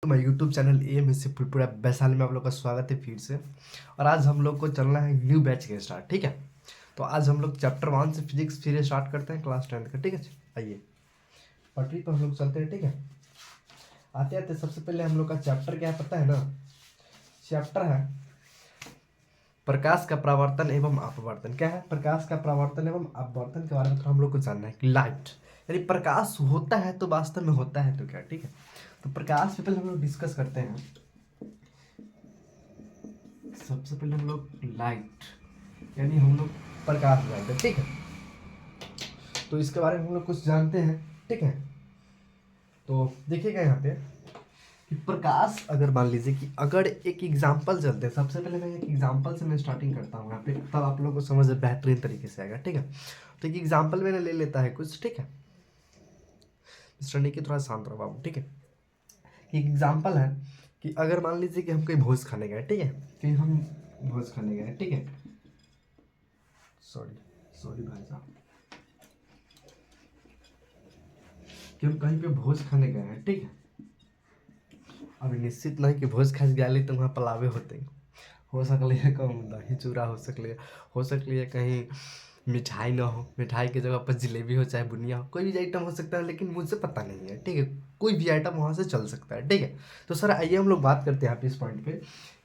मैं YouTube channel एएमएससी फुलपुरा Vaishali में आप लोग का स्वागत है फिर से। और आज हम लोग को चलना है न्यू बैच के स्टार्ट, ठीक है। तो आज हम लोग चैप्टर 1 से फिजिक्स फिर स्टार्ट करते हैं क्लास 10 का, ठीक है। आइए पटरी पर हम लोग चलते हैं, ठीक है। आते आते सबसे पहले हम लोग का चैप्टर क्या है पता है ना। चैप्टर है प्रकाश का परावर्तन एवं अपवर्तन। क्या है? प्रकाश का परावर्तन एवं अपवर्तन के बारे में थोड़ा हम लोग को जानना है कि लाइट यानी प्रकाश होता है तो वास्तव में होता है तो क्या, ठीक है। तो प्रकाश से पहले हम लोग डिस्कस करते हैं। सबसे पहले हम लोग लाइट यानी हम लोग प्रकाश जानते हैं, ठीक है। तो इसके बारे में हम लोग कुछ जानते हैं, ठीक है। तो देखिएगा यहाँ पे कि प्रकाश, अगर मान लीजिए कि अगर एक एग्जाम्पल चलते हैं, सबसे पहले मैं एक एग्जाम्पल से मैं स्टार्टिंग करता हूँ यहाँ पे, तब आप लोगों को समझ बेहतरीन तरीके से आएगा, ठीक है। तो एक एग्जाम्पल मैंने ले लेता है कुछ, ठीक है। मिस्टर निकी थोड़ा शांत रहो बाबू, ठीक है। एक एग्जाम्पल है कि अगर मान लीजिए कि हम कोई भोज खाने गए, ठीक है। कि हम भोज खाने गए, ठीक है। सॉरी सॉरी भाई साहब, कि हम कहीं पे भोज खाने गए हैं, ठीक है। अभी निश्चित नहीं कि भोज खास गया तो वहाँ पलावे होते हैं। हो सकले है कहूँ दही चूड़ा, हो सकली है कहीं मिठाई ना हो, मिठाई की जगह पर जलेबी हो चाहे बुनिया हो, कोई भी आइटम हो सकता है, लेकिन मुझे पता नहीं है, ठीक है। कोई भी आइटम वहाँ से चल सकता है, ठीक है। तो सर आइए हम लोग बात करते हैं यहाँ पे इस पॉइंट पे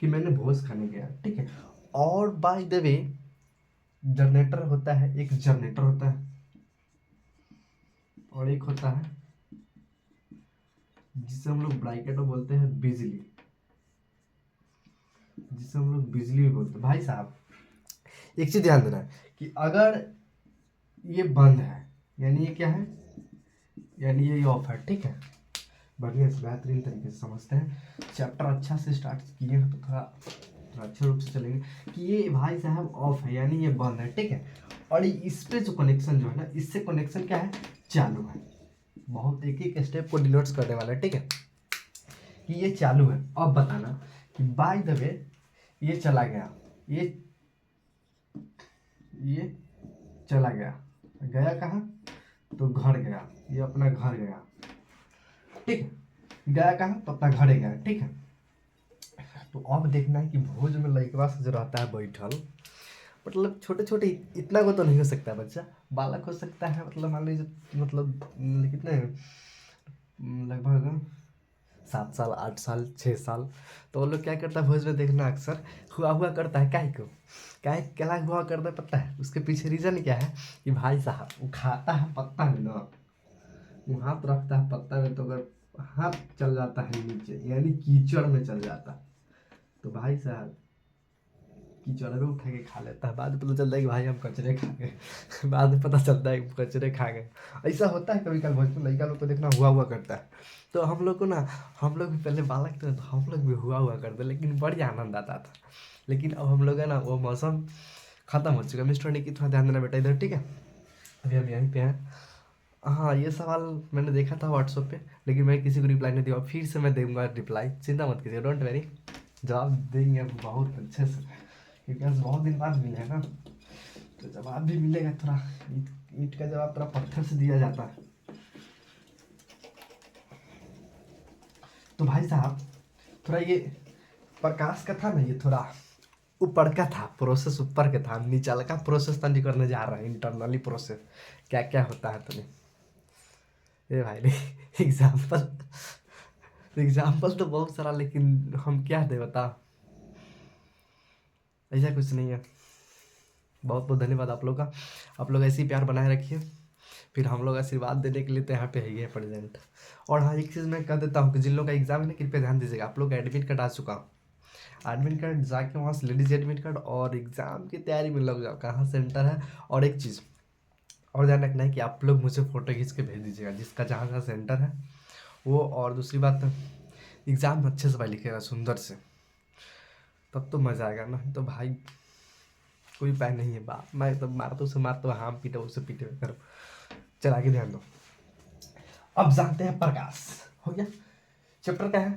कि मैंने भोज खाने गया, ठीक है। और बाय द वे जनरेटर होता है, एक जनरेटर होता है और एक होता है जिसे हम लोग ब्रैकेट में बोलते हैं बिजली, जिसे हम लोग बिजली भी बोलते हैं। भाई साहब एक चीज ध्यान देना है कि अगर ये बंद है यानी ये क्या है, यानी ये ऑफ है, ठीक है। बढ़िया से बेहतरीन तरीके से समझते हैं। चैप्टर अच्छा से स्टार्ट किए हैं तो थोड़ा अच्छे रूप से चलेंगे कि ये भाई साहब ऑफ है यानी ये बंद है, ठीक है। और इस पे जो कनेक्शन जो है ना, इससे कनेक्शन क्या है, चालू है। बहुत एक एक स्टेप को डिनोट्स करने वाला है, ठीक है। कि ये चालू है। अब बताना कि बाय द वे ये चला गया, ये चला गया, गया कहाँ, तो घर गया, ये अपना घर गया, ठीक है। गया कहाँ, तो अपना घर गया, ठीक है। तो अब देखना है कि भोज में लड़का से जो रहता है बैठल, मतलब छोटे छोटे, इतना को तो नहीं हो सकता है बच्चा, बालक हो सकता है, मतलब मान लीजिए मतलब कितने लगभग 7 साल 8 साल 6 साल। तो वो लोग क्या करता है भोज में देखना अक्सर हुआ हुआ करता है। काहे को काहे क्या हुआ करता है पता है? उसके पीछे रीजन क्या है कि भाई साहब वो खाता है पत्ता में ना, वो हाथ रखता है पत्ता में, तो अगर हाथ चल जाता है नीचे यानी कीचड़ में चल जाता है, तो भाई साहब कीचड़ में उठा के खा लेता है। बाद में पता चलता है कि भाई हम कचरे खा गए बाद में पता चलता है कि कचरे खा गए। ऐसा होता है कभी कभी भोज में लड़का लोग को देखना हुआ हुआ करता है। तो हम लोग को ना, हम लोग भी पहले बालक थे तो हम लोग भी हुआ हुआ करते, लेकिन बड़ी आनंद आता था। लेकिन अब हम लोग है ना, वो मौसम खत्म हो चुका है। मिस्टर निकी थोड़ा ध्यान देना बेटा इधर, ठीक है। अभी हम यहीं पे हैं। हाँ ये सवाल मैंने देखा था व्हाट्सएप पे, लेकिन मैं किसी को रिप्लाई नहीं दिया। फिर से मैं दूंगा रिप्लाई, चिंता मत कीजिए, डोंट वेरी। जवाब देंगे बहुत अच्छे से, क्योंकि आज बहुत दिन बाद मिले हैं ना, तो जवाब भी मिलेगा। थोड़ा ईट ईट का जवाब थोड़ा पत्थर से दिया जाता है। तो भाई साहब थोड़ा ये प्रकाश का था ना, ये थोड़ा ऊपर का था, प्रोसेस ऊपर का था, निचल का प्रोसेस तो नहीं करने जा रहा है। इंटरनली प्रोसेस क्या क्या होता है तुम्हें, ए भाई एग्जाम्पल एग्जाम्पल तो बहुत सारा, लेकिन हम क्या दे बता, ऐसा कुछ नहीं है। बहुत बहुत धन्यवाद आप लोग का, आप लोग ऐसे ही प्यार बनाए रखिए। फिर हम लोग आशीर्वाद देने के लिए तो यहाँ पे है ही है प्रेजेंट। और हाँ एक चीज़ मैं कह देता हूँ कि जिन लोगों का एग्जाम है ना, कृपया ध्यान दीजिएगा। आप लोग का एडमिट कार्ड आ चुका हूँ, एडमिट कार्ड जाके वहाँ से ले लीजिए एडमिट कार्ड, और एग्ज़ाम की तैयारी में लग जाओ, कहाँ सेंटर है। और एक चीज़ और ध्यान रखना है कि आप लोग मुझे फ़ोटो खींच के भेज दीजिएगा जिसका जहाँ जहाँ सेंटर है वो। और दूसरी बात, एग्ज़ाम अच्छे से भाई लिखेगा सुंदर से, तब तो मज़ा आएगा ना। तो भाई कोई उपाय नहीं है, बाप मैं तो मार तो उसे मार, तो हम पीटे उसे पीटे करो। चला के ध्यान दो। अब जानते हैं प्रकाश हो गया। चैप्टर क्या है,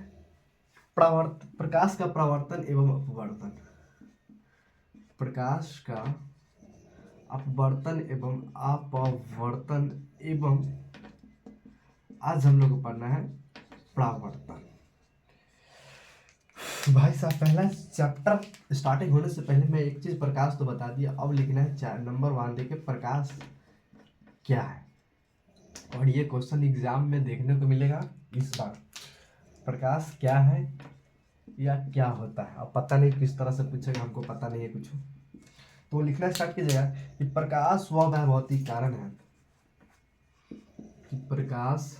प्रकाश का परावर्तन एवं अपवर्तन। प्रकाश का अपवर्तन एवं अपवर्तन एवं आज हम लोग को पढ़ना है परावर्तन, भाई साहब पहला चैप्टर स्टार्टिंग होने से पहले मैं एक चीज प्रकाश तो बता दिया, अब लिखना है नंबर 1 देखिए प्रकाश क्या है। और ये क्वेश्चन एग्जाम में देखने को मिलेगा इस बार, प्रकाश क्या है या क्या होता है। अब पता नहीं किस तरह से पूछेगा, हमको पता नहीं है कुछ। तो लिखना स्टार्ट कीजिएगा कि प्रकाश वह भौतिक कारण है, कि प्रकाश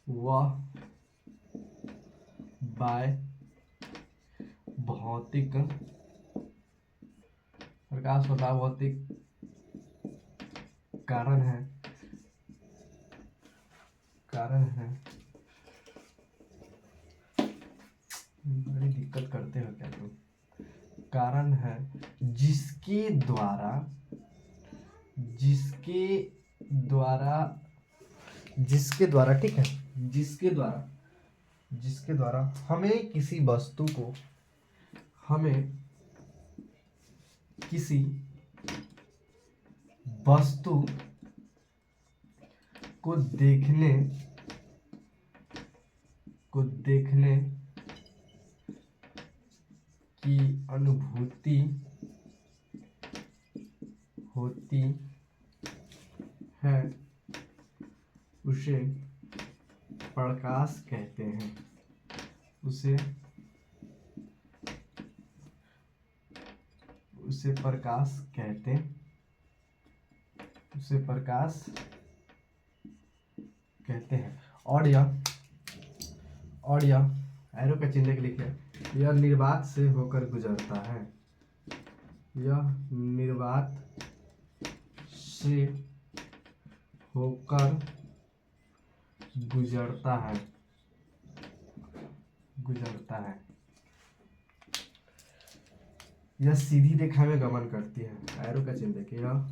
वह बाय भौतिक, प्रकाश वह भौतिक कारण है, कारण है। बड़ी दिक्कत करते हो क्या तुम। कारण है जिसके द्वारा, जिसके द्वारा, जिसके द्वारा, ठीक है, जिसके द्वारा, जिसके द्वारा हमें किसी वस्तु को, हमें किसी वस्तु को देखने, को देखने की अनुभूति होती है, उसे प्रकाश कहते हैं। उसे प्रकाश कहते, उसे प्रकाश कहते हैं। और यह एरो का चिन्ह लिखे, यह निर्वात से होकर गुजरता है, यह निर्वात से होकर गुजरता है, गुजरता है। यह सीधी रेखा में गमन करती है, एरो का चिन्ह देखिए, यह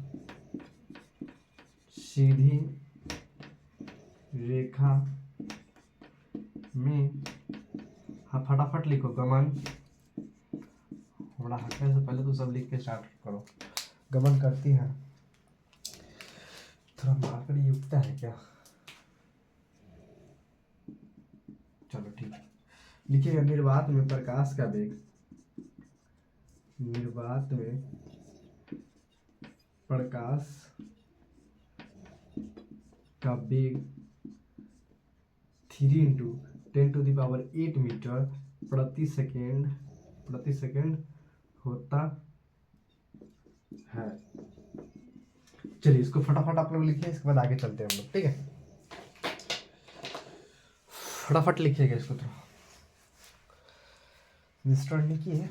सीधी रेखा में, हाँ फटाफट लिखो, गमन, हमारा हटने से पहले तो सब लिख के स्टार्ट करो। गमन करती है, थोड़ा मार्कर युक्त है क्या, चलो ठीक है। लिखिएगा निर्वात में प्रकाश का वेग, निर्वात में प्रकाश का वेग 3 इंटू 10⁸ मीटर प्रति सेकेंड होता है। चलिए इसको फटाफट आप लोग लिखिए, इसके बाद आगे चलते हैं हम लोग, ठीक है। फटाफट लिखिएगा इसको, थोड़ा इंस्टॉल नहीं किए,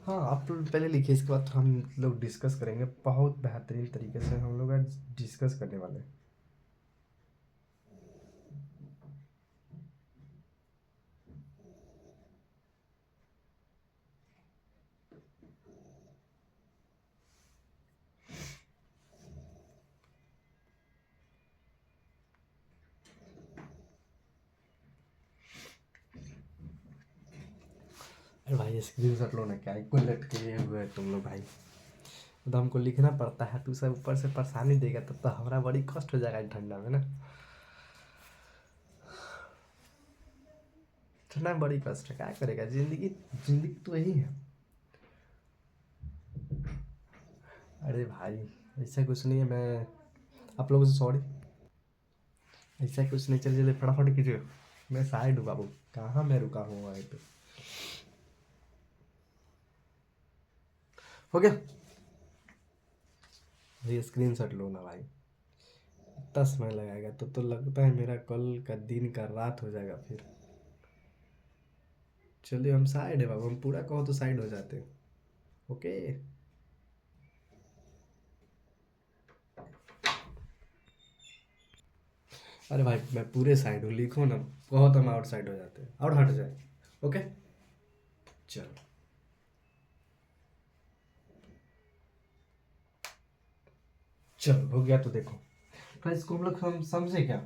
हाँ आप लोग पहले लिखिए, इसके बाद हम लोग डिस्कस करेंगे। बहुत बेहतरीन तरीके से हम लोग आज डिस्कस करने वाले हैं। अरे भाई स्क्रीन शॉट लो ना, क्या को लटके हुए है तुम लोग भाई। तो हमको लिखना पड़ता है, तू सब ऊपर से परेशानी देगा तब तो हमारा बड़ी कष्ट हो जाएगा ठंडा में ना, ठंडा में बड़ी कष्ट है, क्या करेगा, जिंदगी जिंदगी तो यही है। अरे भाई ऐसा कुछ नहीं है, मैं आप लोगों से सॉरी, ऐसा कुछ नहीं, चलिए चलिए फटाफट कीजिए। मैं साइड हूँ बाबू, कहाँ मैं रुका हूँ वहीं पे, हो गया। ये स्क्रीन शॉट लो ना भाई, इतना समय लगाएगा तो लगता है मेरा कल का दिन का रात हो जाएगा फिर। चलिए हम साइड है बाबू, हम पूरा कहो तो साइड हो जाते हैं, ओके। अरे भाई मैं पूरे साइड हूँ, लिखो ना, कहो तो हम आउट साइड हो जाते हैं, आउट हट जाए, ओके। चलो चलो हो गया, तो देखो तो इसको हम लोग समझे क्या,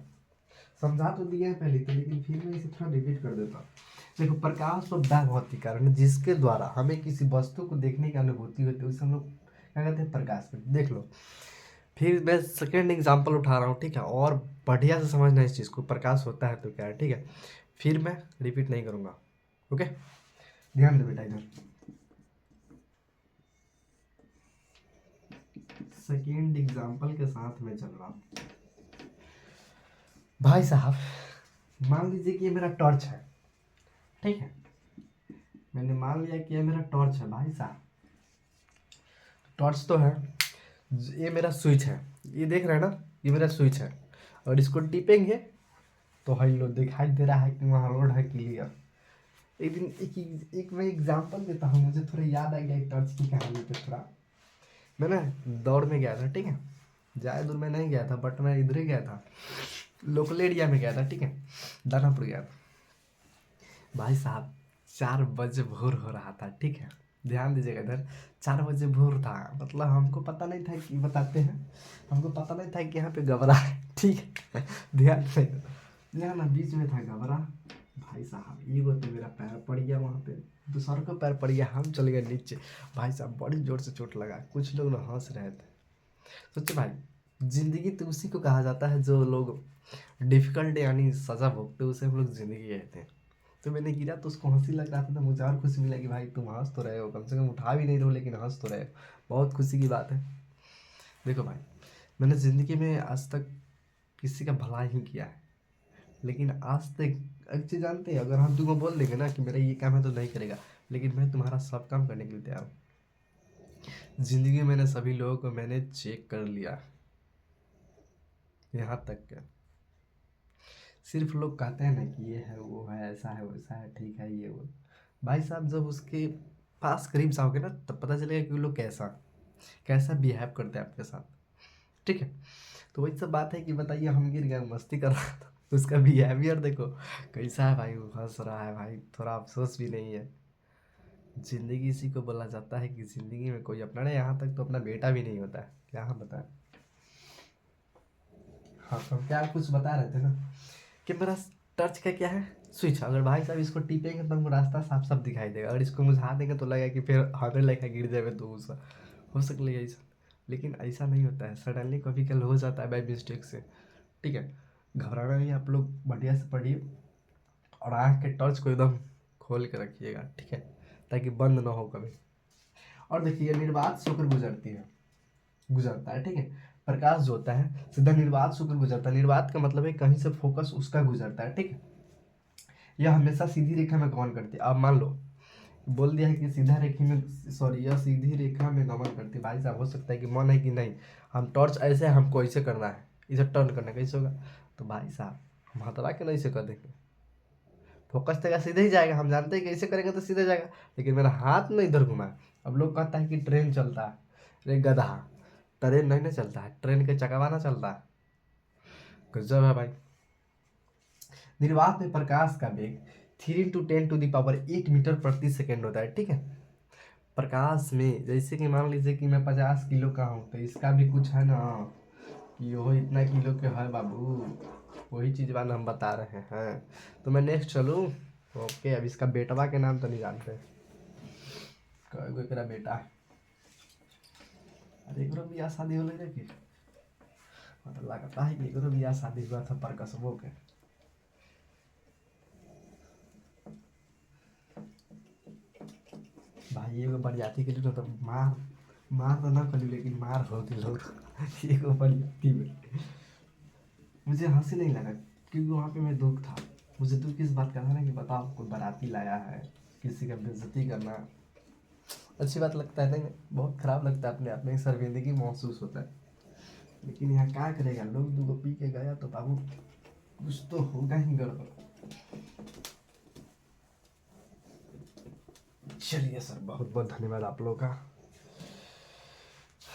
समझा तो दिया है पहले तो, लेकिन फिर मैं इसे थोड़ा रिपीट कर देता हूँ। देखो प्रकाश और भौतिक कारण जिसके द्वारा हमें किसी वस्तु को देखने की अनुभूति होती है, उसे हम लोग क्या कहते हैं, प्रकाश। देख लो, फिर मैं सेकेंड एग्जाम्पल उठा रहा हूँ, ठीक है, और बढ़िया से समझना इस चीज़ को, प्रकाश होता है तो क्या है, ठीक है। फिर मैं रिपीट नहीं करूँगा, ओके। ध्यान दे बेटा इधर। सेकेंड एग्जाम्पल के साथ में चल रहा हूँ भाई साहब। मान लीजिए कि ये मेरा टॉर्च है, ठीक है। मैंने मान लिया कि ये मेरा टॉर्च है भाई साहब। टॉर्च तो है, ये मेरा स्विच है, ये देख रहे हैं ना, ये मेरा स्विच है। और इसको टिपेंगे तो हेलो दिखाई दे रहा है कि वहाँ रोड है क्लियर। एक दिन एक मैं एग्जांपल देता हूँ, मुझे थोड़ा याद आ गया एक टॉर्च की कहानी पे। थोड़ा मैं ना दौड़ में गया था, ठीक है। ज़्यादा दूर में नहीं गया था, बट मैं इधर ही गया था, लोकल एरिया में गया था, ठीक है। दानापुर गया था भाई साहब। 4 बजे भोर हो रहा था, ठीक है। ध्यान दीजिएगा इधर, 4 बजे भोर था। मतलब हमको पता नहीं था कि, बताते हैं, हमको पता नहीं था कि यहाँ पे गबरा है, ठीक है। ध्यान से यहाँ ना बीच में था गबरा भाई साहब। ये वो तो मेरा पैर पड़ गया वहाँ पे, दूसरों का पैर पड़ गया, हम चले गए नीचे भाई साहब। बड़ी जोर से चोट लगा, कुछ लोग ना हंस रहे थे। सोचो भाई, जिंदगी तो उसी को कहा जाता है जो लोग डिफिकल्ट यानी सजा भोगते, उसे हम लोग जिंदगी कहते हैं। तो मैंने गिरा तो उसको हंसी लग रहा था, तो मुझे और खुशी मिला कि भाई तुम हंस तो रहे हो, कम से कम उठा भी नहीं रहे हो लेकिन हंस तो रहे हो। बहुत खुशी की बात है। देखो भाई, मैंने ज़िंदगी में आज तक किसी का भला ही किया है, लेकिन आज तक एक चीज़ जानते हैं, अगर हम तुमको बोल देंगे ना कि मेरा ये काम है तो नहीं करेगा, लेकिन मैं तुम्हारा सब काम करने के लिए तैयार हूँ। ज़िंदगी में मैंने सभी लोगों को मैंने चेक कर लिया, यहाँ तक क्या, सिर्फ लोग कहते हैं ना कि ये है वो है, ऐसा है वैसा है, ठीक है ये वो। भाई साहब जब उसके पास करीब जाओगे ना, तब पता चलेगा कि वो लोग कैसा कैसा बिहेव करते हैं आपके साथ, ठीक है। तो वही सब बात है कि बताइए, हम गिर गए, मस्ती कर रहा था, उसका बिहेवियर देखो कैसा है भाई, वो हंस रहा है भाई, थोड़ा अफसोस भी नहीं है। जिंदगी इसी को बोला जाता है कि जिंदगी में कोई अपना नहीं, यहाँ तक तो अपना बेटा भी नहीं होता है, क्या हम बताएं। हाँ तो हम क्या कुछ बता रहे थे ना कि मेरा टर्च का क्या है, स्विच। अगर भाई साहब इसको टिपेंगे तो हमको रास्ता साफ साफ दिखाई देगा, अगर इसको मुझा देंगे तो लगेगा कि फिर हमें लेकर गिर जाए तो उसका हो सकता है ऐसा। लेकिन ऐसा नहीं होता है, सडनली कभी कल हो जाता है बाई मिस्टेक से, ठीक है। घबराना नहीं, आप लोग बढ़िया से पढ़िए और आँख के टॉर्च को एकदम खोल के रखिएगा, ठीक है, ताकि बंद ना हो कभी। और देखिए निर्वात से होकर गुजरता है, ठीक है। प्रकाश जो होता है सीधा निर्वात से होकर गुजरता है। निर्वात का मतलब है कहीं से फोकस उसका गुजरता है, ठीक है। यह हमेशा सीधी रेखा में गमन करती है। अब मान लो बोल दिया है कि सीधा रेखा में, सॉरी, यह सीधी रेखा में गमन करती है। भाई साहब हो सकता है कि मन है कि नहीं, हम टॉर्च ऐसे है, हमको ऐसे करना है, इसे टर्न करना कैसे होगा, तो भाई साहब हम हथवा के नहीं से कर देंगे, फोकस तेरा सीधे ही जाएगा। हम जानते हैं कि ऐसे करेंगे तो सीधे जाएगा, लेकिन मेरा हाथ ना इधर घुमा है। अब लोग कहता है कि ट्रेन चलता है, अरे गधा, ट्रेन नहीं ना चलता है, ट्रेन के चकवा ना चलता है। गजब है भाई। निर्वात में प्रकाश का वेग 3 × 10⁸ प्रति सेकेंड होता है, ठीक है। प्रकाश में जैसे कि मान लीजिए कि मैं 50 किलो का हूँ, तो इसका भी कुछ है ना कि वो इतना किलो के है बाबू, वही चीज़ वाला हम बता रहे हैं। तो मैं नेक्स्ट चलूँ। ओके, अब इसका बेटवा के नाम तो नहीं जानते, कोई एकरा बेटा है, अरे एकरो बियाह शादी होले रे कि, मतलब लगता है कि एकरो बियाह शादी हुआ था परकसबो के। भाई एगो बरियाती के लिए तो मार मार तो ना करी, लेकिन मार हो गई लोग एगो बरियाती में। मुझे हंसी नहीं लगा क्योंकि वहाँ पे मैं दुख था। मुझे दुख इस बात का था ना कि बताओ कोई बाराती लाया है, किसी का बेइज्जती करना अच्छी बात लगता है नहीं, बहुत खराब लगता है, अपने आप में शर्मिंदगी महसूस होता है। लेकिन यहाँ क्या करेगा, लोग दूगो पी के गया तो बाबू कुछ तो होगा ही गड़बड़। चलिए सर, बहुत बहुत धन्यवाद आप लोगों का।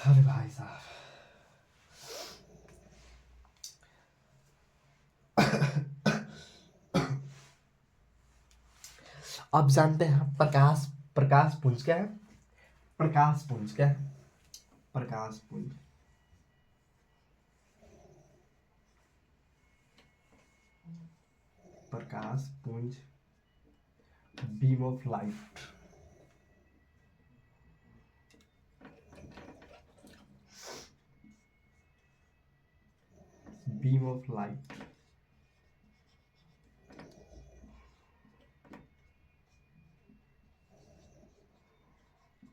अरे भाई साहब, अब जानते हैं प्रकाश प्रकाश पुंज क्या है। प्रकाश पुंज क्या है, प्रकाश पुंज, प्रकाश पुंज, beam of light, beam of light.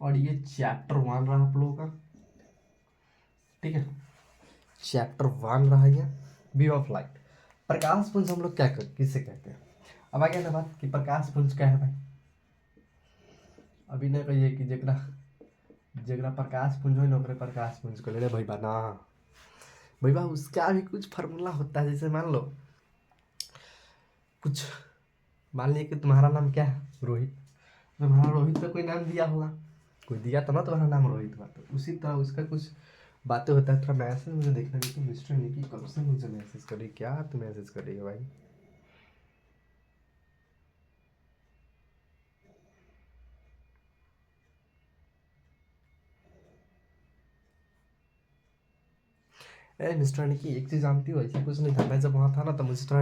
और ये चैप्टर 1 रहा आप लोगों का, ठीक है। चैप्टर 1 रहा ये बी ऑफ लाइट। प्रकाश पुंज हम लोग क्या किससे कहते हैं। अब आ गया ना बात कि प्रकाश पुंज क्या है भाई। अभी नहीं कहिए कि जरा जरा प्रकाश पुंज हो ना ओकरे प्रकाश पुंज को ले भैया ना भैया, उसका भी कुछ फार्मूला होता है। जैसे मान लो कुछ, मान लिया कि तुम्हारा नाम क्या है, रोहित। तुम्हारा रोहित का कोई नाम दिया होगा, कोई दिया तो ना तुम्हारा नाम रोहित हुआ, तो उसी तरह उसका कुछ बातें होता है। थोड़ा मैसेज मुझे देखना नहीं कि मिस्टर निकी कब से मुझे मैसेज कर रही, क्या तो मैसेज कर रही है भाई। ए मिस्टर निकी, एक चीज़ जानती हो, ऐसा कुछ नहीं था। मैं जब वहाँ था ना तो मुझे थोड़ा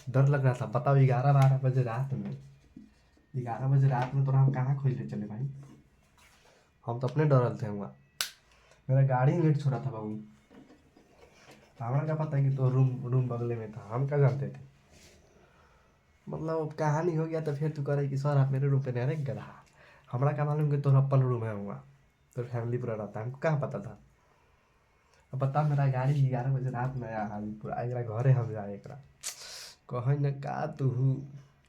डर लग रहा था। बताओ 11-12 बजे रात में, 11 बजे रात में तो हम कहाँ खोजने चले भाई। हम तो अपने डरल थे वहाँ। मेरा गाड़ी लेट छोड़ा था बाबू। हमारा क्या पता है कि तो रूम रूम बगले में था, हम क्या जानते थे। मतलब अब कहानी हो गया तो फिर तू कह रही कि सर आप मेरे रूम पे नहीं रहे गधा। हमारा क्या मालूम कि तोर अपन रूम है हुआ, तो फैमिली पूरा रहता है, हमको कहाँ पता था। अब बता, मेरा गाड़ी 11 बजे रात में आया हाजीपुर, आएगा घरे हम जाए एक कहीं न का तू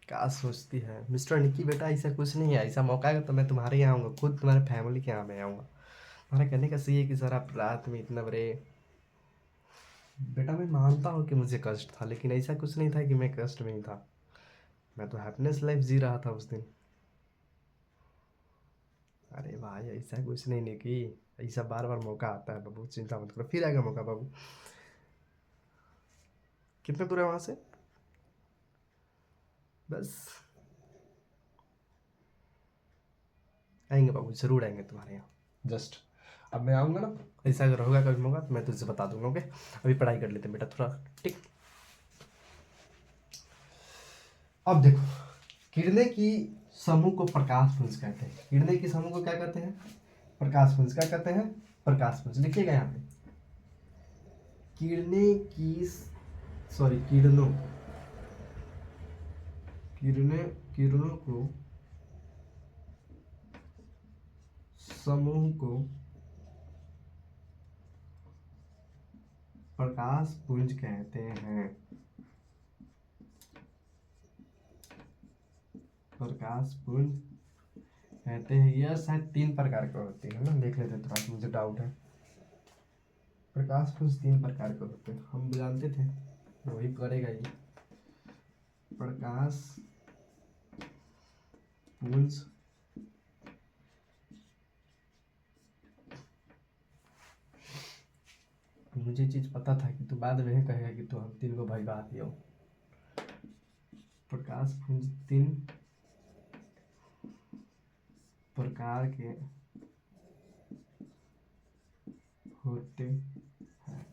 क्या सोचती है। मिस्टर निकी बेटा ऐसा कुछ नहीं है, ऐसा मौका है तो मैं तुम्हारे यहाँ आऊँगा, खुद तुम्हारे फैमिली के यहाँ मैं आऊँगा। तुम्हारा कहने का सही है कि सर आप रात में इतना बड़े। बेटा मैं मानता हूँ कि मुझे कष्ट था, लेकिन ऐसा कुछ नहीं था कि मैं कष्ट में ही था। मैं तो हैप्पीनेस लाइफ जी रहा था उस दिन। अरे भाई ऐसा कुछ नहीं निकी, ऐसा बार बार मौका आता है बाबू, चिंता मत करो, फिर आएगा मौका बाबू। कितने दूर है वहाँ से, बस आएंगे बाबू, जरूर आएंगे तुम्हारे यहाँ। जस्ट अब मैं आऊँगा ना, ऐसा अगर होगा कभी मौका तो मैं तुझसे बता दूंगा। ओके, अभी पढ़ाई कर लेते हैं बेटा थोड़ा, ठीक। अब देखो, किरणें की समूह को प्रकाश पुंज कहते हैं। किरणें की समूह को क्या कहते हैं, प्रकाश पुंज। क्या कहते हैं, प्रकाश पुंज। लिखिएगा यहाँ पे, किरणें की, सॉरी किरणों, किरणों को समूह को प्रकाश पुंज कहते हैं। प्रकाश पुंज कहते हैं। यह शायद 3 प्रकार के होते हैं ना, देख लेते थोड़ा, मुझे डाउट है। प्रकाश पुंज 3 प्रकार के होते हैं, हम जानते थे, वही करेगा ये। प्रकाश पुंज मुझे चीज पता था कि तू बाद में ही कहेगा कि तू हम 3 को भाई बात दियो। प्रकाश पुंज 3 प्रकार के होते हैं।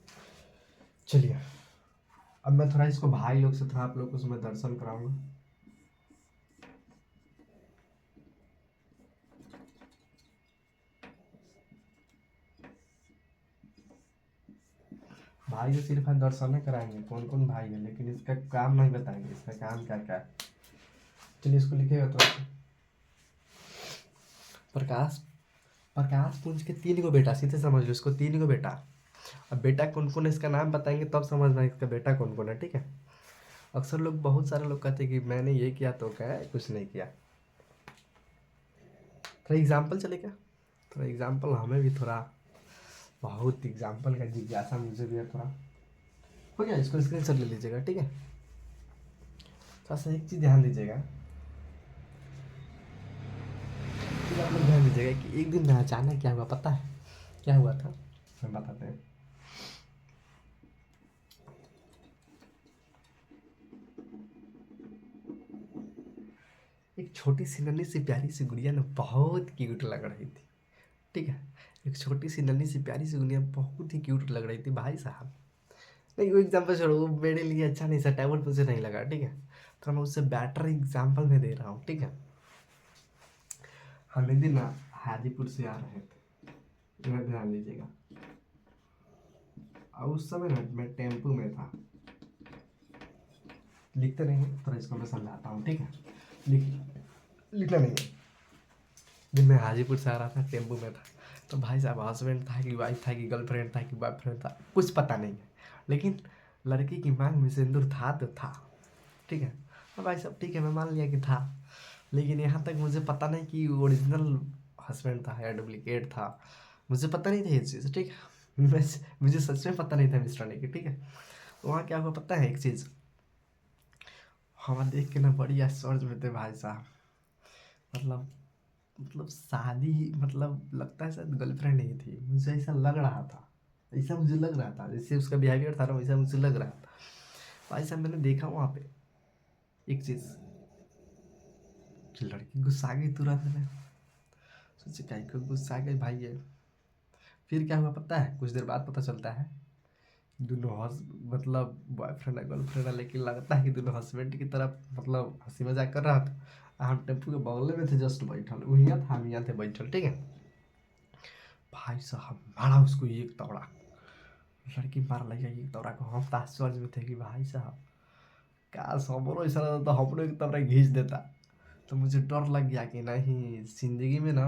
चलिए, अब मैं थोड़ा इसको भाई लोग से थोड़ा आप लोग को मैं दर्शन कराऊंगा। भाई तो सिर्फ हम दर्शन कराएंगे, कौन कौन भाई है, लेकिन इसका काम नहीं बताएंगे, इसका काम क्या क्या है। चलिए इसको लिखेगा तो, प्रकाश प्रकाश पुंज के 3 को बेटा, सीधे समझ लो इसको, 3 को बेटा। अब बेटा कौन कौन है इसका नाम बताएंगे तब समझना इसका बेटा कौन कौन है, ठीक है। अक्सर लोग, बहुत सारे लोग कहते हैं कि मैंने ये किया तो क्या है, कुछ नहीं किया। थोड़ा एग्जाम्पल चलेगा, थोड़ा एग्जाम्पल, हमें भी थोड़ा बहुत एग्जाम्पल का जिज्ञासा मुझे भी है थोड़ा। हो गया, इसको स्क्रीन शॉट ले लीजिएगा, ठीक है। थोड़ा सा एक चीज़ ध्यान दीजिएगा, आप लोग ध्यान दीजिएगा कि एक दिन अचानक क्या हुआ पता है, क्या हुआ था, हम बताते हैं। एक छोटी सी नन्ही सी प्यारी सी गुड़िया ना, बहुत क्यूट लग रही थी, ठीक है। एक छोटी सी नन्ही सी प्यारी सी गुड़िया बहुत ही क्यूट लग रही थी भाई साहब। नहीं वो एग्जाम्पल छोड़ो, वो मेरे लिए अच्छा नहीं, सटेबल मुझे नहीं लगा, ठीक है। तो मैं उससे बेटर एग्जाम्पल में दे रहा हूँ, ठीक है। हम एक दिन ना हाजीपुर से आ रहे थे, इधर ध्यान दीजिएगा। और उस समय ना मैं टेम्पू में था, लिखते नहीं है, थोड़ा इसको मैं समझाता हूँ, ठीक है। लिखना नहीं है। दिन में हाजीपुर से आ रहा था, टेम्पू में था, तो भाई साहब हस्बैंड था कि वाइफ था कि गर्लफ्रेंड था कि बॉयफ्रेंड था, कुछ पता नहीं है, लेकिन लड़की की मांग में सिंदूर था तो था। ठीक है, अब भाई साहब ठीक है, मैं मान लिया कि था, लेकिन यहाँ तक मुझे पता नहीं कि ओरिजिनल हस्बैंड था या डुप्लीकेट था, मुझे पता नहीं था ये चीज़। ठीक है, मुझे सच में पता नहीं था मिस्टर ने कि ठीक है। तो वहाँ क्या हुआ पता है एक चीज़, हमारा देख के ना बड़ी आश्चर्य में थे भाई साहब। मतलब शादी, मतलब लगता है शायद गर्लफ्रेंड ही थी, मुझे ऐसा लग रहा था, ऐसा मुझे लग रहा था, जैसे उसका बिहेवियर था ना वैसा मुझे लग रहा था। भाई साहब मैंने देखा वहाँ पे एक चीज़ कि लड़की गुस्सा गई तुरंत में, सोचे क्या को गुस्सा गई भाई ये। फिर क्या हुआ पता है, कुछ देर बाद पता चलता है दोनों मतलब बॉयफ्रेंड है गर्लफ्रेंड है, लेकिन लगता है कि दोनों हस्बैंड की तरफ मतलब हंसी मजाक कर रहा था। हम टेम्पू के बगल में थे जस्ट बैठल, वहीं था, हम यहाँ थे बैठल। ठीक है, भाई साहब मारा उसको एक तौड़ा, लड़की मार लगी एक तौड़ा को। हम तो आश्चर्य में थे कि भाई साहब काश हमरो ऐसा रहता तो हमरो एक तौड़ा घींच देता। तो मुझे डर लग गया कि नहीं, जिंदगी में ना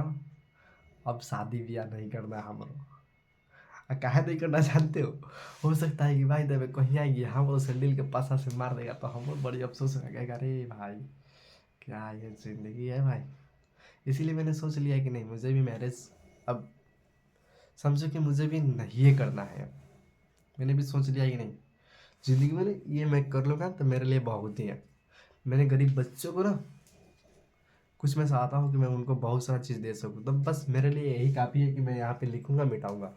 अब शादी ब्याह नहीं करना हमरो। काहे नहीं करना जानते हो सकता है कि भाई देवे कहीं आएगी हम वो सैंडल के पासा से मार देगा तो हम बड़ी अफसोस लगेगा, अरे भाई क्या ये जिंदगी है भाई। इसीलिए मैंने सोच लिया कि नहीं, मुझे भी मैरिज अब समझो कि मुझे भी नहीं ये करना है। मैंने भी सोच लिया कि नहीं, जिंदगी में ना ये मैं कर लूँगा तो मेरे लिए बहुत ही है। मैंने गरीब बच्चों को ना कुछ मैं चाहता हूँ कि मैं उनको बहुत सारा चीज़ दे सकूँ, तो बस मेरे लिए यही काफ़ी है कि मैं यहाँ पे लिखूँगा मिटाऊँगा,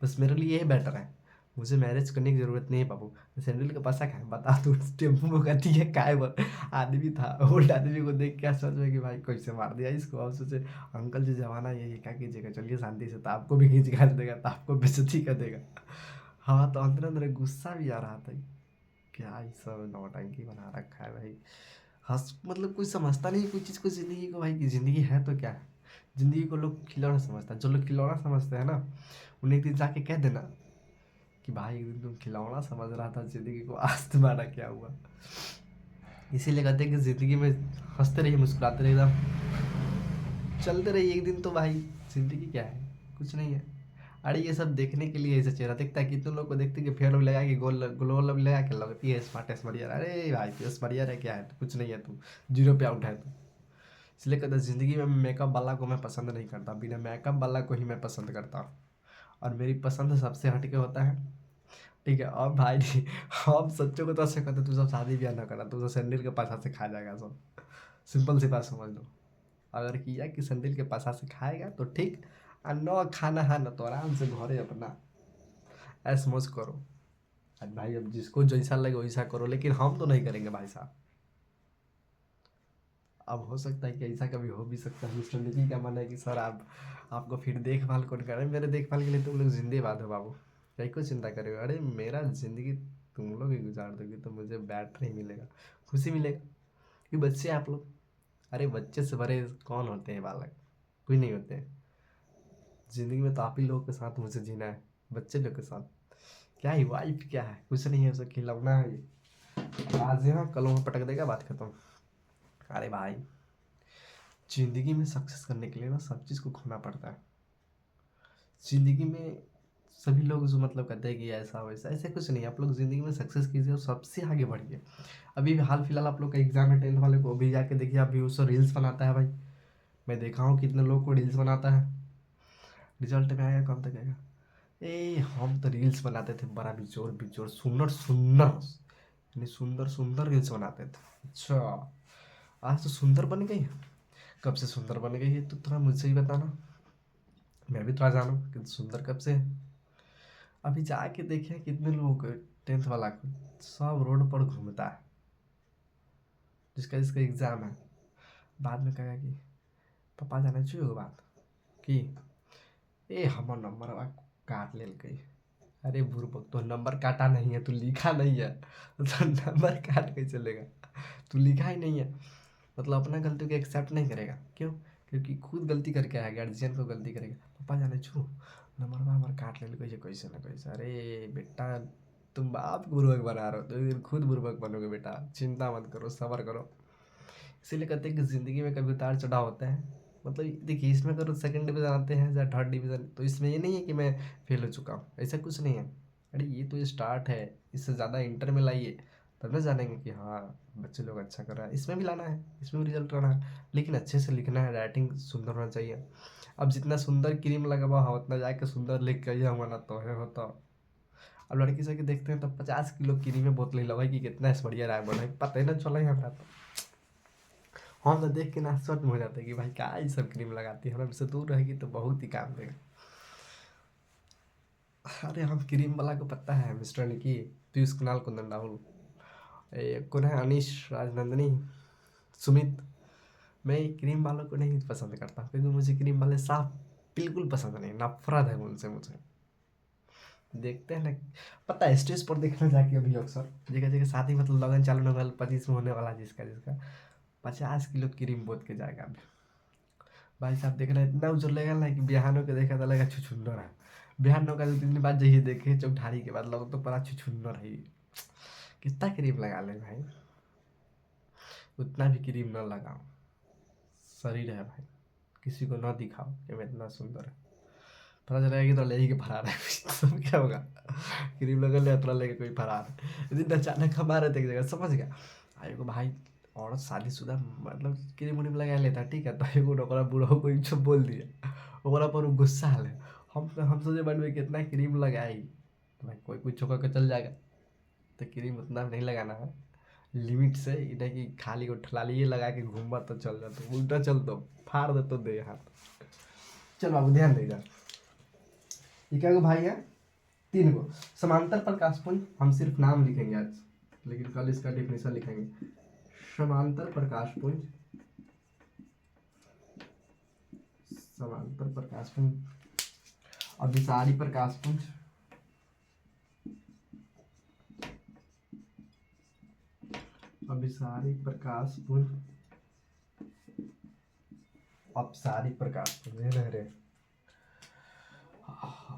बस मेरे लिए यही बेटर है। मुझे मैरिज करने की ज़रूरत नहीं है बाबू। सैंडल का पासा खाए बता तू, टेम्पो में गति है काय वो आदमी था, ओल्ड आदमी को देख क्या सोच में कि भाई कैसे मार दिया इसको। अब सोचे अंकल जी जमाना यही क्या कीजिएगा, चलिए शांति से, तो आपको भी खींच घाच देगा, तो आपको बेइज्जती कर देगा। हाँ तो अंदर अंदर गुस्सा भी आ रहा था, क्या ये सब नौटंकी बना रखा है भाई। हंस मतलब कोई समझता नहीं कोई चीज़ को, ज़िंदगी को भाई कि ज़िंदगी है तो क्या है। ज़िंदगी को लोग खिलौना समझता है, जो लोग खिलौना समझते हैं ना उन्हें एक दिन जाके कह देना कि भाई एक दिन तुम खिलौना समझ रहा था, ज़िंदगी को आज तुम्हारा क्या हुआ। इसीलिए कहते हैं कि ज़िंदगी में हंसते रहिए, मुस्कुराते रहिए, एकदम चलते रहिए। एक दिन तो भाई ज़िंदगी क्या है, कुछ नहीं है। अरे ये सब देखने के लिए ऐसा चेहरा दिखता है, कितने लोग को देखते हैं कि फेयर लगा के गोल लगा के लगती है स्मार्ट एस्मरियर, अरे भाई एस्मरियर है क्या है, कुछ नहीं है, तू जीरो पे आउट है तू। इसलिए कहते हैं ज़िंदगी में मेकअप वाला को मैं पसंद नहीं करता, बिना मेकअप वाला को ही मैं पसंद करता हूँ, और मेरी पसंद सबसे हटके होता है। ठीक है, और भाई हम सच्चों को तो ऐसे कहते तू सब शादी ब्याह ना करा, तू सब सैंडल के पासा से खा जाएगा सब। सिंपल सी बात समझ लो, अगर किया कि सैंडल के पासा से खाएगा तो ठीक, और न खाना है न तो आराम से घरे अपना ऐश मौज करो। अब भाई अब जिसको जैसा लगे वैसा करो, लेकिन हम तो नहीं करेंगे भाई साहब। अब हो सकता है कि ऐसा कभी हो भी सकता है। मिस्टर निकी का मानना है कि सर आप आपको फिर देखभाल कौन करे, मेरे देखभाल के लिए तुम लोग जिंदेबाद हो बाबू, क्या को चिंता करेगा। अरे मेरा जिंदगी तुम लोग ही गुजार दोगे तो मुझे बैटर ही मिलेगा, खुशी मिलेगा। कि बच्चे आप लोग, अरे बच्चे से बड़े कौन होते हैं बालक, कोई नहीं होते हैं। जिंदगी में तो आप ही लोगों के साथ मुझे जीना है, बच्चे लोग के साथ। क्या ही वाइफ क्या है, कुछ नहीं है, उसे खिलौना है ये। आज यहाँ कल वहाँ पटक देगा, बात खत्म। अरे भाई जिंदगी में सक्सेस करने के लिए ना सब चीज़ को खोना पड़ता है। ज़िंदगी में सभी लोग जो मतलब कहते हैं कि ऐसा वैसा, ऐसे कुछ नहीं। आप लोग ज़िंदगी में सक्सेस कीजिए और सबसे आगे बढ़िए। अभी हाल फिलहाल आप लोग का एग्जाम है 10th वाले को, अभी जाके देखिए अभी उसको रील्स बनाता है भाई। मैं देखा हूँ कितने लोग को रील्स बनाता है, रिजल्ट में आएगा कब तक आएगा। ए हम तो रील्स बनाते थे बड़ा बिचोर बिचोर, सुंदर सुंदर, यानी सुंदर सुंदर रील्स बनाते थे। अच्छा आज तो सुंदर बन गई है, कब से सुंदर बन गई है तो थोड़ा मुझसे ही बताना, मैं भी थोड़ा जानूँ कि सुंदर कब से है। अभी जाके देखे कितने लोग 10th वाला को सब रोड पर घूमता है, जिसका जिसका एग्जाम है। बाद में कहेगा कि पापा जाना चाहिए बात कि ए हमर नंबर काट लेल गई। अरे बुरबक तो नंबर काटा नहीं है, तू लिखा नहीं है तो नंबर काट कैसे लेगा, तू लिखा ही नहीं है। मतलब अपना गलती को एक्सेप्ट नहीं करेगा, क्यों, क्योंकि खुद गलती करके आया, गार्जियन को गलती करेगा, पापा जाने छू नंबर हमारे काट ले कैसे कैसे ना कैसे। अरे बेटा तुम बाप बुर्बक बना रहे हो, तो एक दिन खुद बुर्बक बनोगे बेटा, चिंता मत करो, सब्र करो। इसीलिए कहते हैं कि ज़िंदगी में कभी उतार चढ़ाव होता है, मतलब देखिए, इसमें अगर सेकंड डिवीज़न आते हैं या थर्ड डिवीज़न, तो इसमें ये नहीं है कि मैं फेल हो चुका हूँ, ऐसा कुछ नहीं है। अरे ये तो स्टार्ट है, इससे ज़्यादा इंटर में लाइए, तब ना जानेंगे कि हाँ बच्चे लोग अच्छा कर रहा है। इसमें भी लाना है, इसमें भी रिजल्ट लाना है, लेकिन अच्छे से लिखना है, राइटिंग सुंदर होना चाहिए। अब जितना सुंदर क्रीम लगा हुआ हो उतना जाके सुंदर लिख के आइए, हमारा तो है होता। अब लड़की से के देखते हैं तो 50 किलो क्रीम में बोतल ही लगा कि कितना बढ़िया रहा है, पता ही ना चला हमारा तो। हम तो देख के ना आश्चर्य में हो जाते हैं कि भाई क्या ये सब क्रीम लगाती है, हमें से दूर रहेगी तो बहुत ही काम देगा। अरे हम क्रीम वाला को पता है, मिस्टर निकी, पीयूष, कुणाल, कुंदन, राहुल, कौन है, अनीश, राजनंदनी, सुमित, मैं क्रीम वालों को नहीं पसंद करता, क्योंकि मुझे क्रीम वाले साफ बिल्कुल पसंद नहीं, नफरत है उनसे मुझे। देखते हैं ना, पता है स्टेज पर देखने जाके अभी अक्सर जगह जगह शादी, मतलब लगन चालू होने 25 में होने वाला, जिसका जिसका 50 किलो क्रीम बोत के जाएगा अभी। भाई साहब देखना इतना उजर लगेगा ना कि बिहानों के देखा तो लगा छुछुंदर है। बिहानों का 2 3 दिन बाद जाइए देखे चौठारी के बाद लोग तो बड़ा छुछुंदर है। कितना क्रीम लगा ले भाई, उतना भी क्रीम न लगाओ, शरीर है भाई, किसी को न दिखाओ कि मैं इतना सुंदर है। पता चलेगा कि तो ले ही के फरार है तो क्या होगा, क्रीम लगा ले तो लेके कोई फरार है। इतना अचानक हमारे देख जगह समझ गया। आएगो भाई औरत शादीशुदा, मतलब क्रीम उरीम लगा लेता ठीक है, तो एगो ओकरा बूढ़ा कोई कुछ बोल दिया, ओकरा पर वो गुस्सा हाल है। हम सोचे मन में कितना क्रीम लगाई, तो भाई कोई कुछ होकर के चल जाएगा, तो क्रीम उतना नहीं लगाना है, लिमिट से। इन्हें कि खाली उठलालिए लगा के घूमबा तो चल जाता, उल्टा चल दो फाड़ दे तो दे हाथ। चल बाबू ध्यान दे जा, ये क्या भाई है, 3 गो समांतर प्रकाशपुंज, हम सिर्फ नाम लिखेंगे आज, लेकिन कल इसका डेफिनेशन लिखेंगे। समांतर प्रकाशपुंज, समांतर प्रकाशपुंज, अभिसारी प्रकाशपुंज, अभिसारी प्रकाशपुंज, अपसारी प्रकाशपुंज, ये रह रहे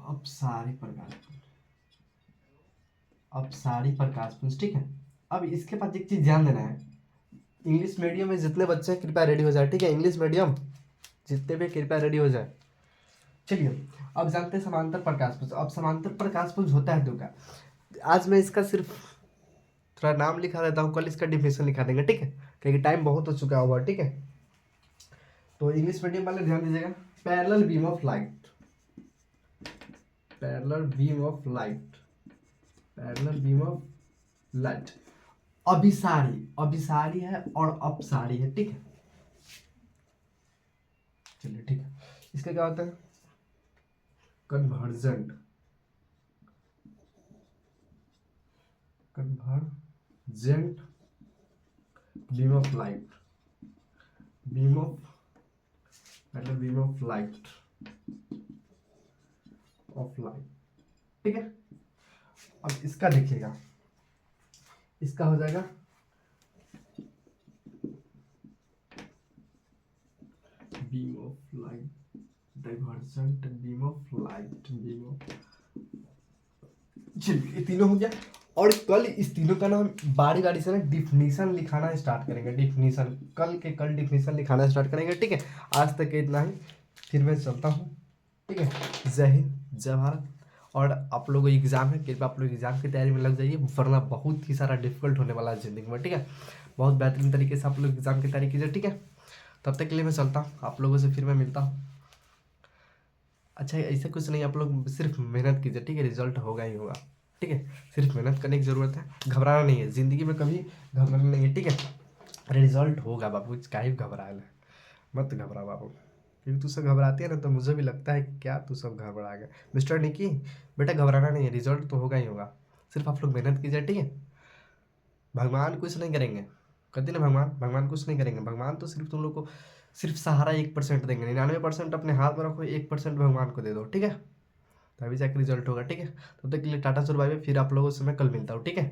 अपसारी प्रकाशपुंज, अपसारी प्रकाशपुंज, ठीक है। अब इसके पास एक चीज ध्यान देना है, इंग्लिश मीडियम में जितने बच्चे हैं कृपया रेडी हो जाए, ठीक है, इंग्लिश मीडियम जितने भी कृपया रेडी हो जाए। चलिए अब जानते हैं समांतर प्रकाशपुंज। अब समांतर प्रकाशपुंज होता है 2 का। आज मैं इसका सिर्फ थोड़ा नाम लिखा देता हूँ, कल इसका डिफिनेशन लिखा देंगे, ठीक है, क्योंकि टाइम बहुत हो चुका होगा, ठीक है। तो इंग्लिश मीडियम वाले ध्यान दीजिएगा, parallel beam of light, parallel beam of light, parallel beam of light, अभिसारी, अभिसारी है और अपसारी है, ठीक है। चलिए ठीक है, इसका क्या होता है, convergent, convergent beam of light, beam of, मतलब beam of light, of light, ठीक है। अब इसका देखिएगा, इसका हो जाएगा beam of light, divergent beam of light, beam of, चलिए ये तीनों हो गया। और कल इस तीनों का नाम बारी बारी से ना डिफिनीशन लिखाना स्टार्ट करेंगे, डिफिनीशन कल डिफिनीशन लिखाना स्टार्ट करेंगे, ठीक है। आज तक इतना ही, फिर मैं चलता हूँ, ठीक है। जय हिंद, जय भारत। और आप लोगों को एग्ज़ाम है, कृपया आप लोग एग्ज़ाम की तैयारी में लग जाइए, वरना बहुत ही सारा डिफिकल्ट होने वाला है ज़िंदगी में, ठीक है। बहुत बेहतरीन तरीके से आप लोग एग्ज़ाम की तैयारी कीजिए, ठीक है। तब तक के लिए मैं चलता हूँ, आप लोगों से फिर मैं मिलता हूँ। अच्छा ऐसा कुछ नहीं, आप लोग सिर्फ मेहनत कीजिए, ठीक है, रिजल्ट होगा ही होगा, ठीक है। सिर्फ मेहनत करने की ज़रूरत है, घबराना नहीं है, ज़िंदगी में कभी घबराना नहीं है, ठीक है। रिजल्ट होगा बाबू, काहे घबराए है, मत घबरा बाबू, क्योंकि तू सब घबराती है ना, तो मुझे भी लगता है कि क्या तू सब घबरा गया। मिस्टर निकी बेटा घबराना नहीं है, रिजल्ट तो होगा ही होगा, सिर्फ आप लोग मेहनत कीजिए, ठीक है। भगवान कुछ नहीं करेंगे, कहते ना भगवान कुछ नहीं करेंगे, भगवान तो सिर्फ तुम लोग को सिर्फ सहारा 1% देंगे, 99% अपने हाथ में रखो, 1% भगवान को दे दो, ठीक है। तभी जाकर रिजल्ट होगा, ठीक है। तब तक के लिए टाटा सुर बाय बाय, फिर आप लोगों से मैं कल मिलता हूँ, ठीक है।